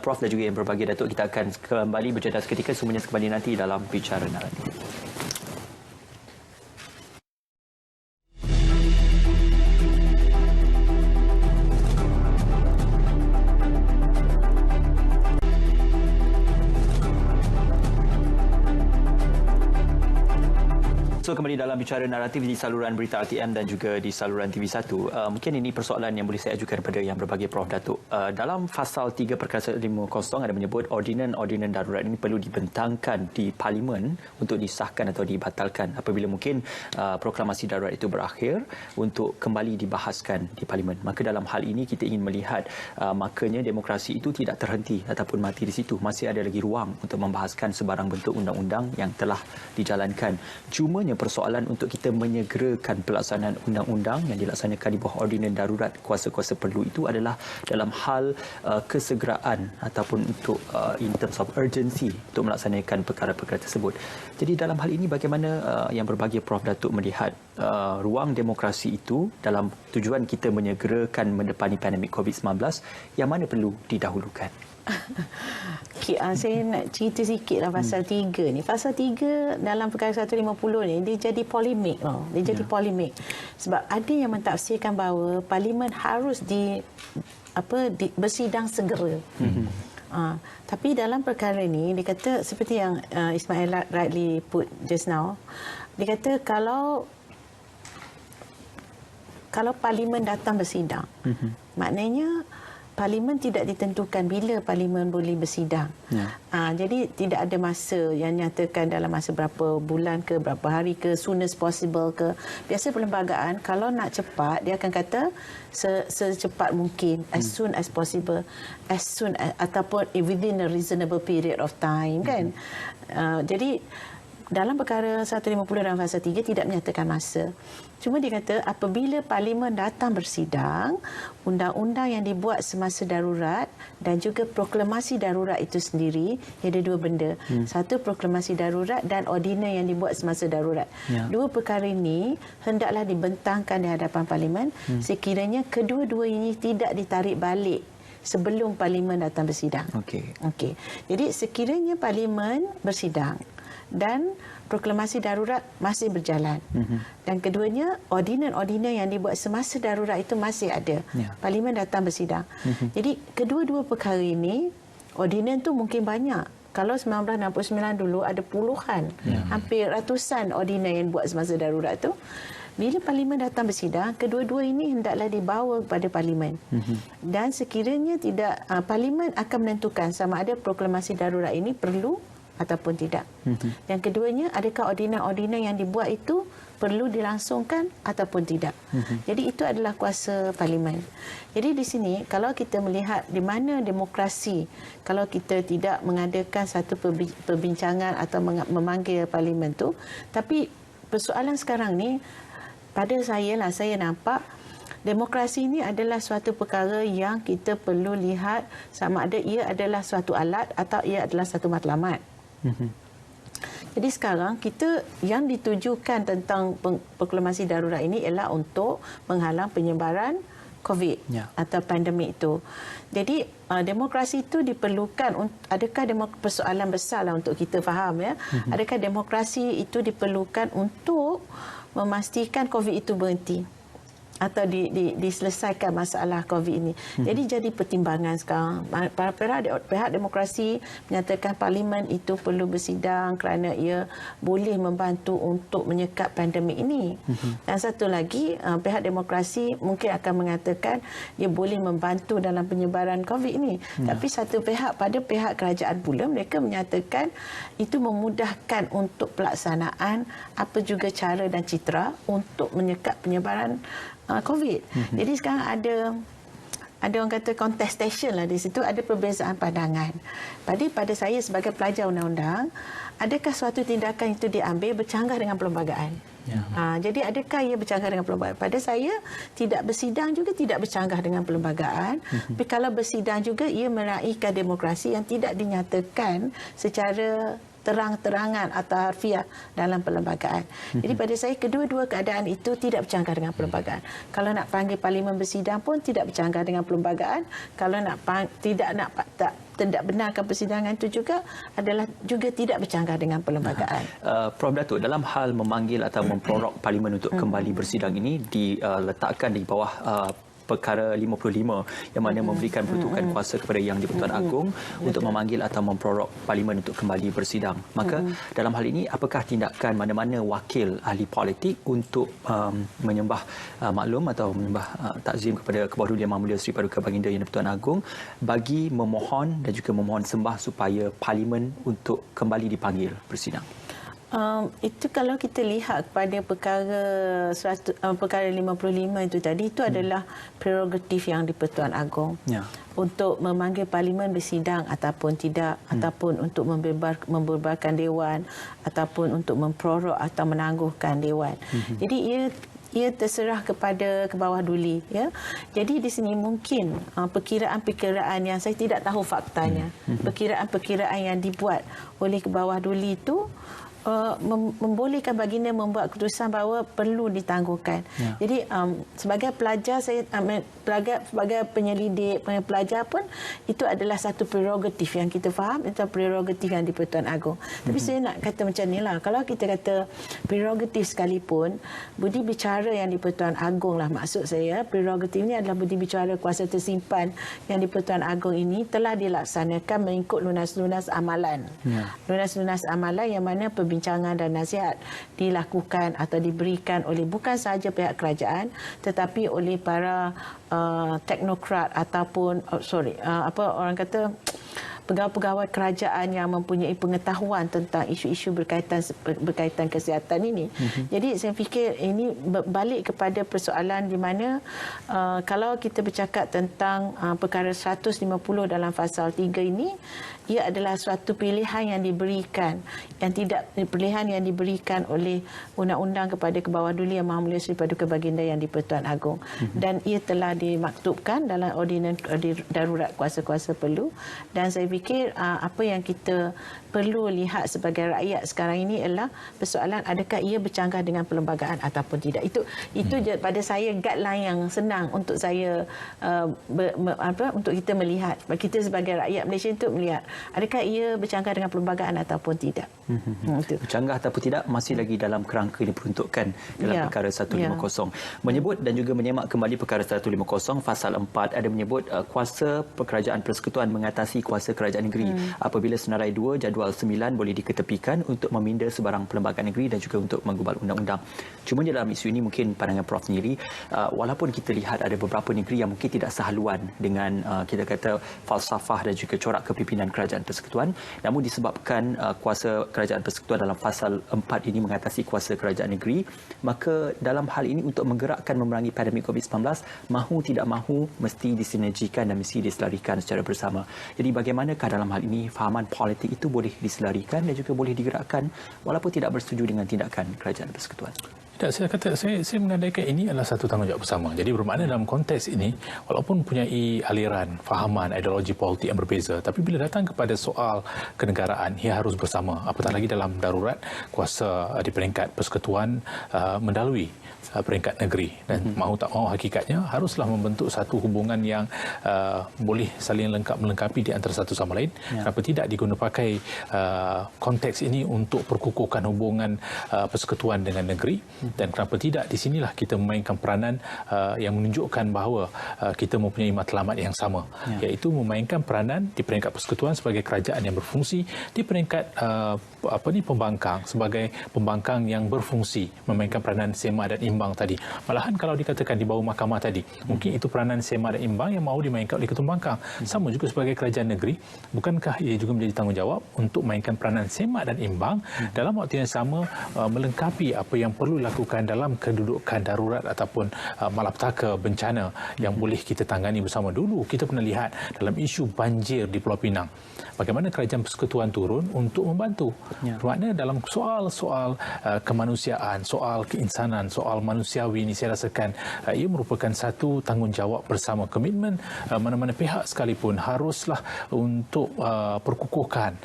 Prof dan juga yang berbagi, Datuk, kita akan kembali berjeda seketika, semuanya kembali nanti dalam Bicara Naratif. So, kembali dalam Bicara Naratif di saluran Berita RTM dan juga di saluran TV1. Mungkin ini persoalan yang boleh saya ajukan kepada yang berbagi, Prof Datuk. Dalam pasal 3 perkara 150 ada menyebut ordinan darurat ini perlu dibentangkan di Parlimen untuk disahkan atau dibatalkan apabila mungkin proklamasi darurat itu berakhir untuk kembali dibahaskan di Parlimen. Maka dalam hal ini kita ingin melihat makanya demokrasi itu tidak terhenti ataupun mati di situ. Masih ada lagi ruang untuk membahaskan sebarang bentuk undang-undang yang telah dijalankan. Cumanya persoalan untuk kita menyegerakan pelaksanaan undang-undang yang dilaksanakan di bawah ordinan darurat kuasa-kuasa perlu itu adalah dalam hal kesegeraan ataupun untuk in terms of urgency untuk melaksanakan perkara-perkara tersebut. Jadi dalam hal ini bagaimana yang berbahagia Prof Datuk melihat ruang demokrasi itu dalam tujuan kita menyegerakan mendepani pandemik COVID-19 yang mana perlu didahulukan? Saya nak cerita sikit lah pasal 3 ni. Pasal 3 dalam perkara 150 ni dia jadi polemik tau. Dia jadi polemik. Sebab ada yang mentafsirkan bahawa parlimen harus bersidang segera. Tapi dalam perkara ni dia kata seperti yang Ismail rightly put just now, dia kata kalau parlimen datang bersidang, maknanya parlimen tidak ditentukan bila parlimen boleh bersidang. Jadi tidak ada masa yang nyatakan dalam masa berapa bulan ke, berapa hari ke, soonest possible ke. Biasa perlembagaan kalau nak cepat dia akan kata secepat mungkin, as soon as possible, as soon as, ataupun within a reasonable period of time kan. Jadi dalam perkara 150 dalam fasa 3 tidak menyatakan masa. Cuma dia kata apabila parlimen datang bersidang, undang-undang yang dibuat semasa darurat dan juga proklamasi darurat itu sendiri, ada dua benda. Satu, proklamasi darurat dan ordinan yang dibuat semasa darurat. Dua perkara ini hendaklah dibentangkan di hadapan parlimen sekiranya kedua-dua ini tidak ditarik balik sebelum parlimen datang bersidang. Okey. Jadi sekiranya parlimen bersidang dan proklamasi darurat masih berjalan. Dan keduanya, ordinan-ordinan yang dibuat semasa darurat itu masih ada. Parlimen datang bersidang. Jadi kedua-dua perkara ini, ordinan tu mungkin banyak. Kalau 1969 dulu ada puluhan, hampir ratusan ordinan yang buat semasa darurat tu. Bila parlimen datang bersidang, kedua-dua ini hendaklah dibawa kepada parlimen. Dan sekiranya tidak, parlimen akan menentukan sama ada proklamasi darurat ini perlu ataupun tidak. Yang keduanya, adakah ordinan-ordinan yang dibuat itu perlu dilangsungkan ataupun tidak. Jadi itu adalah kuasa parlimen. Jadi di sini kalau kita melihat di mana demokrasi, kalau kita tidak mengadakan satu perbincangan atau memanggil parlimen tu, tapi persoalan sekarang ni pada saya nampak demokrasi ini adalah suatu perkara yang kita perlu lihat sama ada ia adalah suatu alat atau ia adalah satu matlamat. Jadi sekarang kita yang ditujukan tentang proklamasi darurat ini ialah untuk menghalang penyebaran COVID atau pandemik itu. Jadi demokrasi itu diperlukan. Adakah persoalan besarlah untuk kita faham ya? Adakah demokrasi itu diperlukan untuk memastikan COVID itu berhenti atau diselesaikan masalah COVID ini. Jadi jadi pertimbangan sekarang. Pihak demokrasi menyatakan parlimen itu perlu bersidang kerana ia boleh membantu untuk menyekat pandemik ini. Dan satu lagi, pihak demokrasi mungkin akan mengatakan ia boleh membantu dalam penyebaran COVID ini. Tapi satu pihak, pada pihak kerajaan pula, mereka menyatakan itu memudahkan untuk pelaksanaan apa juga cara dan citra untuk menyekat penyebaran COVID. Jadi sekarang ada orang kata contestation lah di situ, ada perbezaan pandangan. Pada saya sebagai pelajar undang-undang, adakah suatu tindakan itu diambil bercanggah dengan perlembagaan? Jadi adakah ia bercanggah dengan perlembagaan? Pada saya, tidak bersidang juga tidak bercanggah dengan perlembagaan. Tapi kalau bersidang juga, ia meraihkan demokrasi yang tidak dinyatakan secara terang-terangan atau harfiah dalam perlembagaan. Jadi pada saya kedua-dua keadaan itu tidak bercanggah dengan perlembagaan. Kalau nak panggil parlimen bersidang pun tidak bercanggah dengan perlembagaan. Kalau tidak benarkan persidangan itu juga adalah juga tidak bercanggah dengan perlembagaan. Prof Datuk, dalam hal memanggil atau memprorok parlimen untuk kembali bersidang ini diletakkan di bawah perkara 55 yang mana memberikan peruntukan kuasa kepada Yang di-Pertuan Agong untuk memanggil atau memprorok parlimen untuk kembali bersidang. Maka dalam hal ini apakah tindakan mana-mana wakil ahli politik untuk menyembah maklum atau menyembah takzim kepada Kebawah Duli Yang Mulia Seri Paduka Baginda Yang di-Pertuan Agong bagi memohon dan juga memohon sembah supaya parlimen untuk kembali dipanggil bersidang? Itu kalau kita lihat kepada perkara 55 itu tadi, itu adalah prerogatif yang di-Pertuan Agong. Ya. Untuk memanggil Parlimen bersidang ataupun tidak, ataupun untuk membubarkan Dewan, ataupun untuk memprorok atau menangguhkan Dewan. Jadi ia terserah kepada bawah duli, ya. Jadi di sini mungkin perkiraan-perkiraan yang saya tidak tahu faktanya, perkiraan-perkiraan yang dibuat oleh bawah duli itu membolehkan baginda membuat keputusan bahawa perlu ditangguhkan. Ya. Jadi sebagai pelajar, sebagai penyelidik, pelajar pun, itu adalah satu prerogatif yang kita faham, itu prerogatif yang di-Pertuan Agong. Tapi saya nak kata macam ni lah, kalau kita kata prerogatif sekalipun, budi bicara yang di-Pertuan Agong lah, maksud saya, prerogatif ini adalah budi bicara kuasa tersimpan yang di-Pertuan Agong ini telah dilaksanakan mengikut lunas-lunas amalan. Ya. Lunas-lunas amalan yang mana perbincangan dan nasihat dilakukan atau diberikan oleh bukan sahaja pihak kerajaan tetapi oleh para teknokrat ataupun pegawai-pegawai kerajaan yang mempunyai pengetahuan tentang isu-isu berkaitan kesihatan ini. Jadi saya fikir ini balik kepada persoalan di mana kalau kita bercakap tentang perkara 150 dalam pasal 3 ini, ia adalah suatu pilihan yang diberikan, pilihan yang diberikan oleh undang-undang kepada Kebawah Duli Yang Maha Mulia Seri Paduka Baginda yang di-Pertuan Agong. Dan ia telah dimaktubkan dalam ordinan darurat kuasa-kuasa perlu, dan saya fikir apa yang kita perlu lihat sebagai rakyat sekarang ini adalah persoalan adakah ia bercanggah dengan perlembagaan ataupun tidak. Itu pada saya guideline yang senang untuk saya untuk kita melihat, kita sebagai rakyat Malaysia untuk melihat adakah ia bercanggah dengan perlembagaan ataupun tidak. Bercanggah ataupun tidak masih lagi dalam kerangka diperuntukkan dalam perkara 150. Menyebut dan juga menyemak kembali perkara 150 pasal 4 ada menyebut kuasa Kerajaan Persekutuan mengatasi kuasa kerajaan negeri apabila senarai 2 jadual 9 boleh diketepikan untuk meminda sebarang perlembagaan negeri dan juga untuk menggubal undang-undang. Cuma dalam isu ini mungkin pandangan Prof sendiri, walaupun kita lihat ada beberapa negeri yang mungkin tidak sehaluan dengan kita kata falsafah dan juga corak kepimpinan Kerajaan Persekutuan, namun disebabkan kuasa Kerajaan Persekutuan dalam pasal 4 ini mengatasi kuasa kerajaan negeri, maka dalam hal ini untuk menggerakkan memerangi pandemik COVID-19, mahu tidak mahu mesti disinergikan dan mesti diselarikan secara bersama. Jadi bagaimanakah dalam hal ini fahaman politik itu boleh diselarikan dan juga boleh digerakkan walaupun tidak bersetuju dengan tindakan Kerajaan Persekutuan? Tak, saya mengandaikan ini adalah satu tanggungjawab bersama. Jadi bermakna dalam konteks ini, walaupun mempunyai aliran, fahaman, ideologi politik yang berbeza, tapi bila datang kepada soal kenegaraan, ia harus bersama. Apatah lagi dalam darurat, kuasa di peringkat persekutuan mendalui peringkat negeri. Dan mahu tak mahu hakikatnya haruslah membentuk satu hubungan yang boleh saling melengkapi di antara satu sama lain. Kenapa tidak digunakan pakai konteks ini untuk perkukuhkan hubungan persekutuan dengan negeri? Dan kenapa tidak di sinilah kita memainkan peranan yang menunjukkan bahawa kita mempunyai matlamat yang sama, iaitu memainkan peranan di peringkat persekutuan sebagai kerajaan yang berfungsi, di peringkat pembangkang sebagai pembangkang yang berfungsi, memainkan peranan sema dan imbang tadi. Malahan kalau dikatakan di bawah mahkamah tadi, mungkin itu peranan sema dan imbang yang mahu dimainkan oleh ketua pembangkang. Sama juga sebagai kerajaan negeri, bukankah ia juga menjadi tanggungjawab untuk mainkan peranan sema dan imbang dalam waktu yang sama melengkapi apa yang perlu dilakukan dalam kedudukan darurat ataupun malapetaka bencana yang boleh kita tangani bersama. Dulu kita pernah lihat dalam isu banjir di Pulau Pinang, bagaimana Kerajaan Persekutuan turun untuk membantu. Bermakna dalam soal-soal kemanusiaan, soal keinsanan, soal manusiawi ini, saya rasakan ia merupakan satu tanggungjawab bersama. Komitmen mana-mana pihak sekalipun haruslah untuk perkukuhkan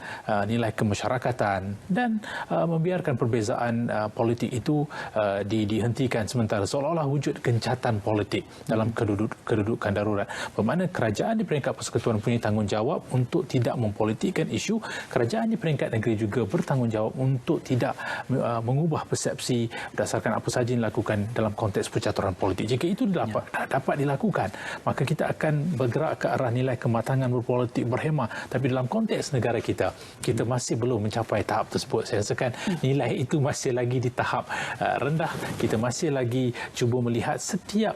nilai kemasyarakatan dan membiarkan perbezaan politik itu dihentikan sementara, seolah-olah wujud gencatan politik dalam kedudukan darurat. Bermakna kerajaan di peringkat persekutuan punya tanggungjawab untuk tidak mempolitikkan isu. Kerajaan di peringkat negeri juga bertanggungjawab untuk tidak mengubah persepsi berdasarkan apa sahaja yang dilakukan dalam konteks percaturan politik. Jika itu dapat dilakukan, maka kita akan bergerak ke arah nilai kematangan berpolitik berhemah. Tapi dalam konteks negara kita masih belum mencapai tahap tersebut. Saya rasakan nilai itu masih lagi di tahap rendah. Kita masih lagi cuba melihat setiap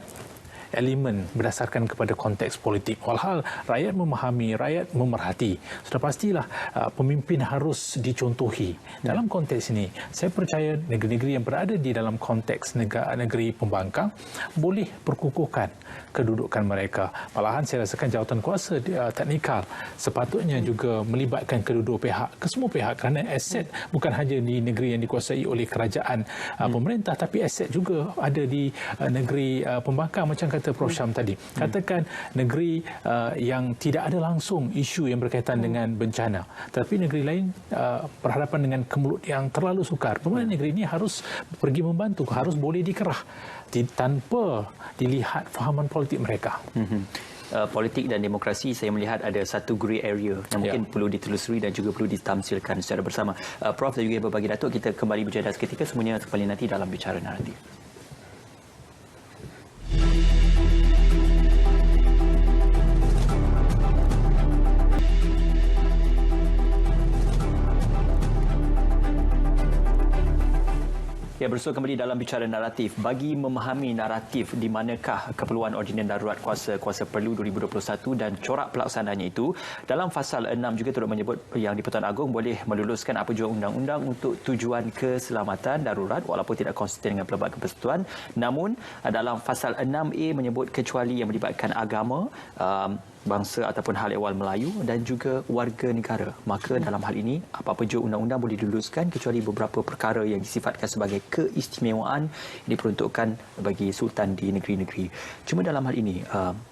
elemen berdasarkan kepada konteks politik. Walhal rakyat memahami, rakyat memerhati. Sudah pastilah pemimpin harus dicontohi. Dalam konteks ini, saya percaya negeri-negeri yang berada di dalam konteks negeri pembangkang boleh perkukuhkan kedudukan mereka. Malahan saya rasakan jawatan kuasa teknikal sepatutnya juga melibatkan kedua-dua pihak, kesemua pihak, kerana aset bukan hanya di negeri yang dikuasai oleh kerajaan pemerintah, tapi aset juga ada di negeri pembangkang macam kata Prof. Syam tadi. Katakan negeri yang tidak ada langsung isu yang berkaitan dengan bencana, tapi negeri lain berhadapan dengan kemelut yang terlalu sukar. Pemerintah negeri ini harus pergi membantu, harus boleh dikerah tanpa dilihat fahaman politik mereka. Politik dan demokrasi, saya melihat ada satu grey area yang mungkin perlu ditelusuri dan juga perlu ditamsilkan secara bersama. Prof dan juga berbagi Datuk, kita kembali berjaya seketika, semuanya kembali nanti dalam Bicara Naratif. Ya, bersua kembali dalam Bicara Naratif. Bagi memahami naratif di manakah keperluan Ordinan Darurat Kuasa Perlu 2021 dan corak pelaksanaannya itu, dalam fasal 6 juga turut menyebut yang di-Pertuan Agong boleh meluluskan apa jua undang-undang untuk tujuan keselamatan darurat walaupun tidak konsisten dengan Pelbagai Persekutuan. Namun dalam fasal 6A menyebut kecuali yang melibatkan agama, bangsa ataupun hal ehwal Melayu dan juga warga negara. Maka dalam hal ini, apa-apa jua undang-undang boleh diluluskan kecuali beberapa perkara yang disifatkan sebagai keistimewaan yang diperuntukkan bagi sultan di negeri-negeri. Cuma dalam hal ini,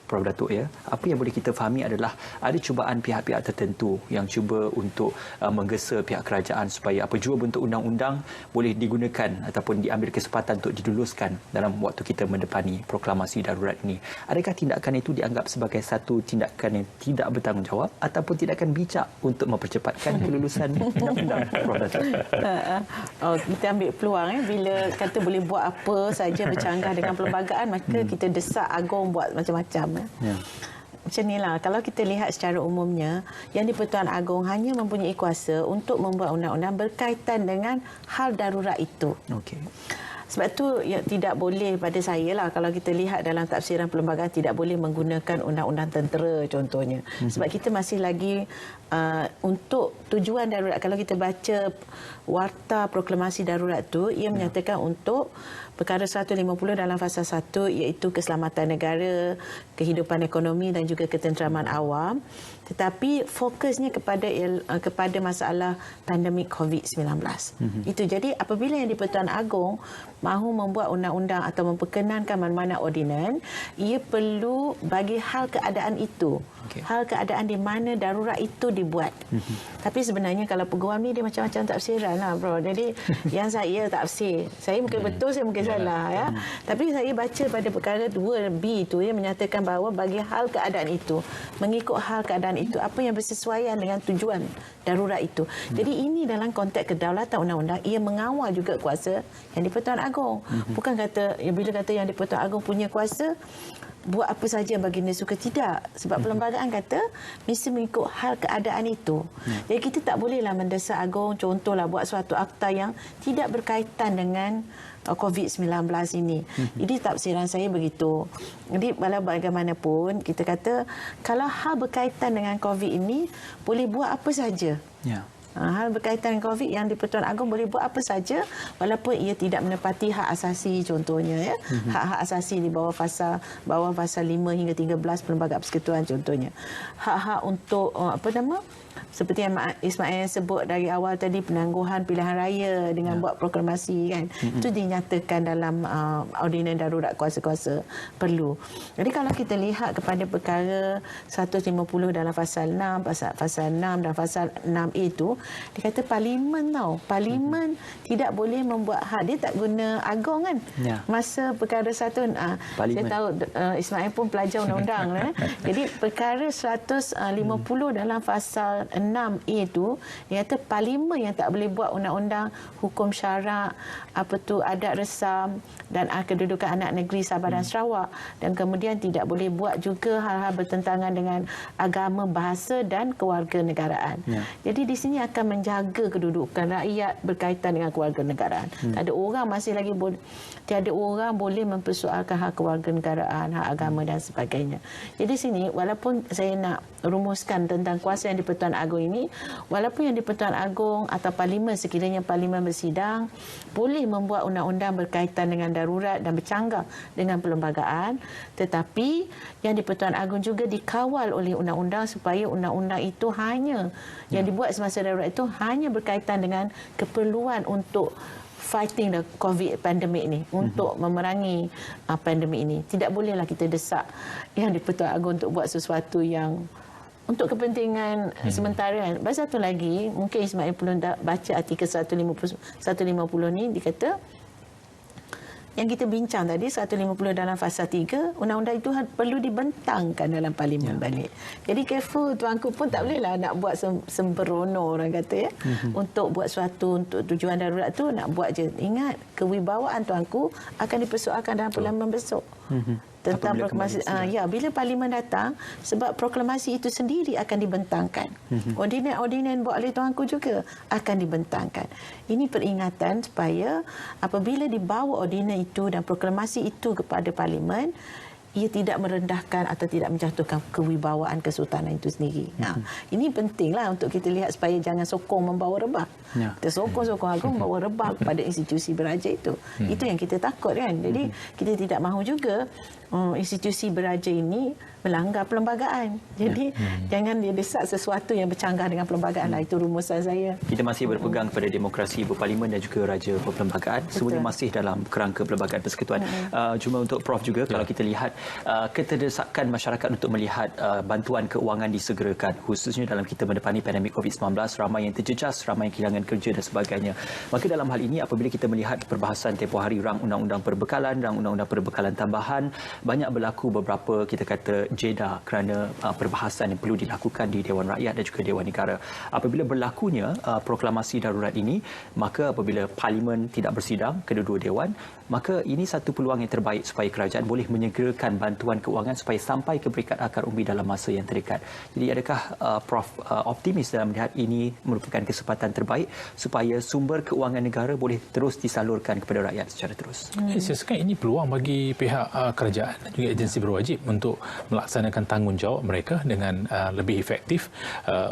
Prof Datuk, ya, apa yang boleh kita fahami adalah ada cubaan pihak-pihak tertentu yang cuba untuk menggesa pihak kerajaan supaya apa jua bentuk undang-undang boleh digunakan ataupun diambil kesempatan untuk diluluskan dalam waktu kita mendepani proklamasi darurat ini. Adakah tindakan itu dianggap sebagai satu tindakan yang tidak bertanggungjawab ataupun tindakan bijak untuk mempercepatkan kelulusan undang-undang, Prof Datuk? Kita ambil peluang, bila kata boleh buat apa saja bercanggah dengan perlembagaan, maka kita desak Agong buat macam-macam. Macam inilah, kalau kita lihat secara umumnya, yang di-Pertuan Agong hanya mempunyai kuasa untuk membuat undang-undang berkaitan dengan hal darurat itu. Okey. Sebab tu tidak boleh pada saya lah, kalau kita lihat dalam tafsiran perlembagaan, tidak boleh menggunakan undang-undang tentera contohnya. Sebab kita masih lagi untuk tujuan darurat. Kalau kita baca warta proklamasi darurat tu, ia menyatakan untuk perkara 150 dalam fasa 1 iaitu keselamatan negara, kehidupan ekonomi dan juga ketenteraman awam. Tetapi fokusnya kepada masalah pandemik COVID-19. Itu jadi apabila yang di-Pertuan Agong mahu membuat undang-undang atau memperkenankan mana-mana ordinan, ia perlu bagi hal keadaan itu. Hal keadaan di mana darurat itu dibuat. Tapi sebenarnya kalau peguam ni dia macam-macam tafsiran lah, bro. Jadi yang saya tafsir, saya mungkin betul, saya mungkin salah, ya. Tapi saya baca pada perkara 2B itu, ia menyatakan bahawa bagi hal keadaan itu, mengikut hal keadaan itu, apa yang bersesuaian dengan tujuan darurat itu. Jadi ini dalam konteks kedaulatan undang-undang, ia mengawal juga kuasa yang di-Pertuan Agong. Bukan kata, bila kata yang di-Pertuan Agong punya kuasa, buat apa saja yang baginda suka, tidak. Sebab perlembagaan kata mesti mengikut hal keadaan itu. Jadi kita tak bolehlah mendesak Agong contohlah buat suatu akta yang tidak berkaitan dengan COVID-19 ini. Ini tafsiran saya begitu. Jadi walau bagaimanapun kita kata kalau hal berkaitan dengan COVID ini boleh buat apa saja. Hal berkaitan dengan COVID yang di-Pertuan Agong boleh buat apa saja walaupun ia tidak menepati hak asasi contohnya, ya. Hak-hak asasi di bawah pasal 5 hingga 13 Perlembagaan Persekutuan contohnya. Hak-hak untuk seperti yang Ismail sebut dari awal tadi, penangguhan pilihan raya dengan buat proklamasi, kan. Itu dinyatakan dalam Ordinan Darurat Kuasa-Kuasa Perlu. Jadi kalau kita lihat kepada perkara 150 dalam fasal 6, fasal 6 dan fasal 6A itu, dia kata parlimen parlimen tidak boleh membuat hak. Dia tak guna Agong, kan. Masa perkara satu, saya tahu Ismail pun pelajar undang-undang. Jadi perkara 150 dalam fasal 6A itu, dia kata parlimen yang tak boleh buat undang-undang hukum syarak, adat resam dan kedudukan anak negeri Sabah dan Sarawak, dan kemudian tidak boleh buat juga hal-hal bertentangan dengan agama, bahasa dan kewarganegaraan. Jadi di sini akan menjaga kedudukan rakyat berkaitan dengan kewarganegaraan. Tak ada orang masih lagi tiada orang boleh mempersoalkan hak kewarganegaraan, hak agama dan sebagainya. Jadi sini walaupun saya nak rumuskan tentang kuasa yang di-Pertuan Agong ini, walaupun yang di-Pertuan Agong atau parlimen sekiranya parlimen bersidang boleh membuat undang-undang berkaitan dengan darurat dan bercanggah dengan perlembagaan, tetapi yang di-Pertuan Agong juga dikawal oleh undang-undang supaya undang-undang itu hanya yang dibuat semasa darurat itu hanya berkaitan dengan keperluan untuk fighting the COVID pandemic ni, untuk memerangi pandemik ini. Tidak bolehlah kita desak yang di-Pertuan Agong untuk buat sesuatu yang untuk kepentingan sementara. Bahasa satu lagi, mungkin Ismail perlu baca artikel 150 ni, dikata yang kita bincang tadi 150 dalam fasa 3, undang-undang itu perlu dibentangkan dalam parlimen balik. Jadi careful tuanku pun tak bolehlah nak buat sembrono orang kata ya. Untuk buat suatu untuk tujuan darurat tu nak buat je. Ingat kewibawaan tuanku akan dipersoalkan dalam parlimen besok. Tentang proklamasi bila parlimen datang, sebab proklamasi itu sendiri akan dibentangkan. Ordinan buat oleh tuanku juga akan dibentangkan. Ini peringatan supaya apabila dibawa ordinan itu dan proklamasi itu kepada parlimen, ia tidak merendahkan atau tidak menjatuhkan kewibawaan kesultanan itu sendiri. Ini pentinglah untuk kita lihat supaya jangan sokong membawa rebah. Kita sokong agung membawa rebah kepada institusi beraja itu. Itu yang kita takut kan. Jadi kita tidak mahu juga institusi beraja ini melanggar perlembagaan. Jadi jangan dia desak sesuatu yang bercanggah dengan perlembagaan. Itu rumusan saya. Kita masih berpegang kepada demokrasi berparlimen dan juga raja perlembagaan. Semuanya masih dalam kerangka Perlembagaan Persekutuan. Cuma untuk Prof juga, kalau kita lihat keterdesakan masyarakat untuk melihat bantuan keuangan disegerakan, khususnya dalam kita mendepani pandemik COVID-19, ramai yang terjejas, ramai yang kehilangan kerja dan sebagainya. Maka dalam hal ini apabila kita melihat perbahasan tempoh hari rang undang-undang perbekalan, rang undang-undang perbekalan tambahan, banyak berlaku beberapa kita kata jeda kerana perbahasan yang perlu dilakukan di Dewan Rakyat dan juga Dewan Negara. Apabila berlakunya proklamasi darurat ini, maka apabila parlimen tidak bersidang, kedua-dua dewan, maka ini satu peluang yang terbaik supaya kerajaan boleh menyegerakan bantuan keuangan supaya sampai ke peringkat akar umbi dalam masa yang terdekat. Jadi adakah Prof optimis dalam melihat ini merupakan kesempatan terbaik supaya sumber keuangan negara boleh terus disalurkan kepada rakyat secara terus? Saya rasa ini peluang bagi pihak kerajaan dan juga agensi berwajib untuk melaksanakan tanggungjawab mereka dengan lebih efektif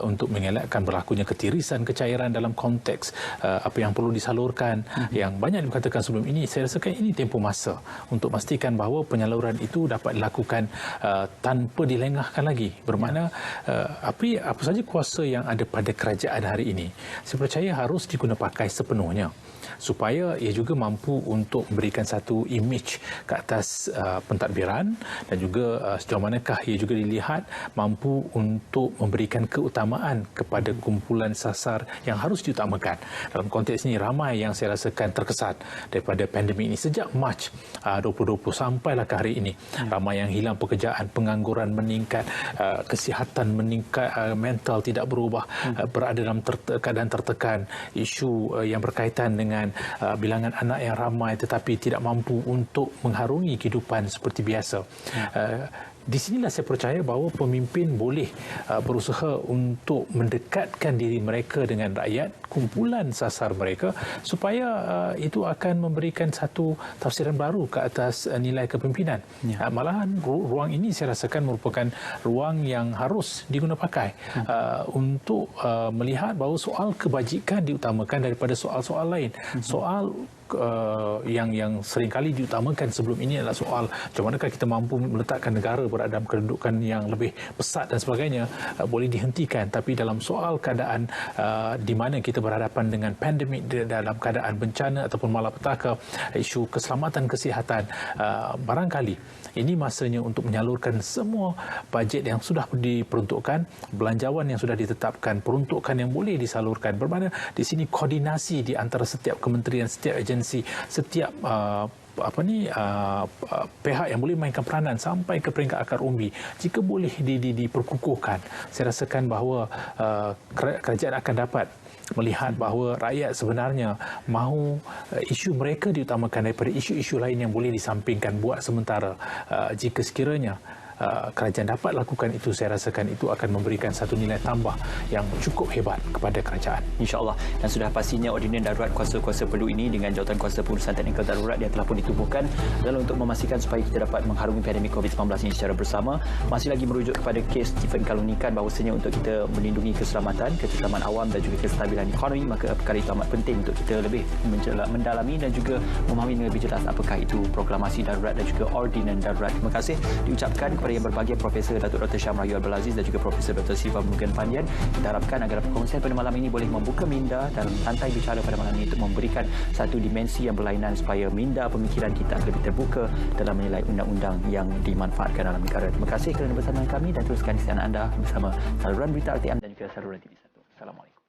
untuk mengelakkan berlakunya ketirisan kecairan dalam konteks apa yang perlu disalurkan. Yang banyak dikatakan sebelum ini, saya rasakan ini tempoh masa untuk memastikan bahawa penyaluran itu dapat dilakukan tanpa dilengahkan lagi. Bermakna apa saja kuasa yang ada pada kerajaan hari ini, saya percaya harus diguna pakai sepenuhnya supaya ia juga mampu untuk memberikan satu imej ke atas pentadbiran dan juga sejauh manakah ia juga dilihat mampu untuk memberikan keutamaan kepada kumpulan sasar yang harus diutamakan. Dalam konteks ini ramai yang saya rasakan terkesan daripada pandemik ini sejak Mac 2020 sampailah ke hari ini. Ramai yang hilang pekerjaan, pengangguran meningkat, kesihatan meningkat, mental tidak berubah, berada dalam keadaan tertekan, isu yang berkaitan dengan bilangan anak yang ramai tetapi tidak mampu untuk mengharungi kehidupan seperti biasa. Di sinilah saya percaya bahawa pemimpin boleh berusaha untuk mendekatkan diri mereka dengan rakyat, kumpulan sasar mereka, supaya itu akan memberikan satu tafsiran baru ke atas nilai kepimpinan. Malahan ruang ini saya rasakan merupakan ruang yang harus diguna pakai untuk melihat bahawa soal kebajikan diutamakan daripada soal-soal lain. Soal yang seringkali diutamakan sebelum ini adalah soal macam manakah kita mampu meletakkan negara berada dalam kedudukan yang lebih pesat dan sebagainya, boleh dihentikan. Tapi dalam soal keadaan di mana kita berhadapan dengan pandemik, dalam keadaan bencana ataupun malapetaka, isu keselamatan kesihatan, barangkali ini masanya untuk menyalurkan semua bajet yang sudah diperuntukkan, belanjawan yang sudah ditetapkan, peruntukan yang boleh disalurkan. Bermakna di sini koordinasi di antara setiap kementerian, setiap agensi, setiap pihak yang boleh mainkan peranan sampai ke peringkat akar umbi, jika boleh diperkukuhkan, saya rasakan bahawa kerajaan akan dapat melihat bahawa rakyat sebenarnya mahu isu mereka diutamakan daripada isu-isu lain yang boleh disampingkan buat sementara. Jika sekiranya kerajaan dapat lakukan itu, saya rasakan itu akan memberikan satu nilai tambah yang cukup hebat kepada kerajaan. InsyaAllah. Dan sudah pastinya ordinan darurat kuasa-kuasa perlu ini dengan jawatan kuasa pengurusan teknikal darurat yang telah pun ditubuhkan adalah untuk memastikan supaya kita dapat mengharungi pandemik COVID-19 ini secara bersama. Masih lagi merujuk kepada kes Stephen Kalunikan bahawasanya untuk kita melindungi keselamatan, keselamatan awam dan juga kestabilan ekonomi, maka perkara itu amat penting untuk kita lebih mendalami dan juga memahami dengan lebih jelas apakah itu proklamasi darurat dan juga ordinan darurat. Terima kasih diucapkan kepada yang berbahagia Profesor Datuk Dr. Syam Rayu Abdul Aziz dan juga Profesor Dr. Siva Mugen Pandian. Kita harapkan agar perkongsian pada malam ini boleh membuka minda dalam santai bicara pada malam ini untuk memberikan satu dimensi yang berlainan supaya minda pemikiran kita akan lebih terbuka dalam menilai undang-undang yang dimanfaatkan dalam negara. Terima kasih kerana bersama kami dan teruskan kesianan anda bersama saluran berita RTM dan juga saluran TV1. Assalamualaikum.